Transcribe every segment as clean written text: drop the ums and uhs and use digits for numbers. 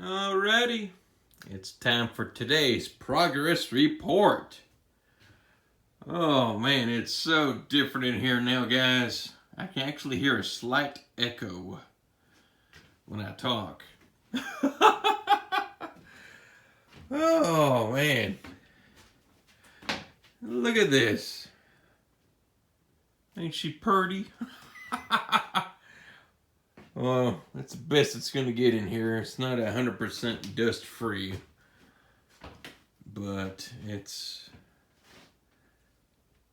Alrighty, it's time for today's progress report. Oh man, it's so different in here now, guys. I can actually hear a slight echo when I talk. Oh man, look at this. Ain't she purty? Well, that's the best it's going to get in here. It's not 100% dust free, but it's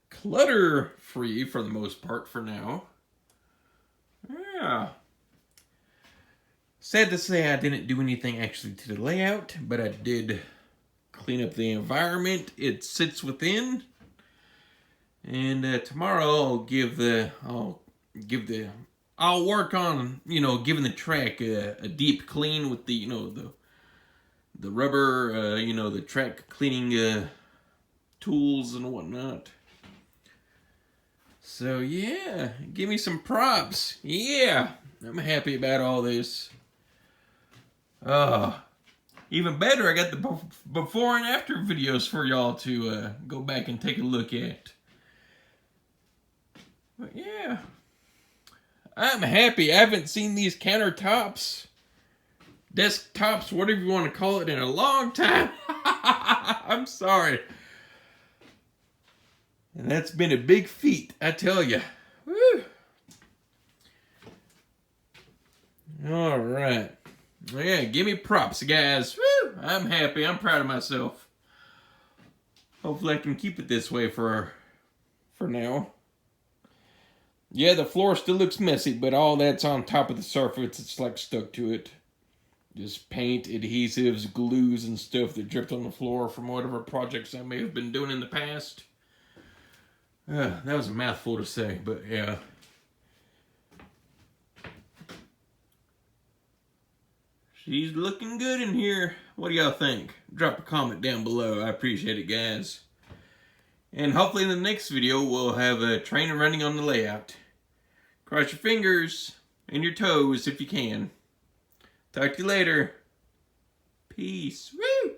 clutter free for the most part for now. Yeah. Sad to say I didn't do anything actually to the layout, but I did clean up the environment it sits within. And tomorrow I'll work on, giving the track a deep clean with the, the rubber, the track cleaning tools and whatnot. So yeah, give me some props. Yeah, I'm happy about all this. Even better, I got the before and after videos for y'all to go back and take a look at. But yeah, I'm happy. I haven't seen these countertops, desktops, whatever you want to call it, in a long time. I'm sorry. And that's been a big feat, I tell you. Woo. All right. Yeah, give me props, guys. Woo. I'm happy. I'm proud of myself. Hopefully I can keep it this way for now. Yeah, the floor still looks messy, but all that's on top of the surface, it's like stuck to it. Just paint, adhesives, glues, and stuff that dripped on the floor from whatever projects I may have been doing in the past. That was a mouthful to say, but yeah. She's looking good in here. What do y'all think? Drop a comment down below. I appreciate it, guys. And hopefully in the next video, we'll have a trainer running on the layout. Cross your fingers and your toes if you can. Talk to you later. Peace. Woo!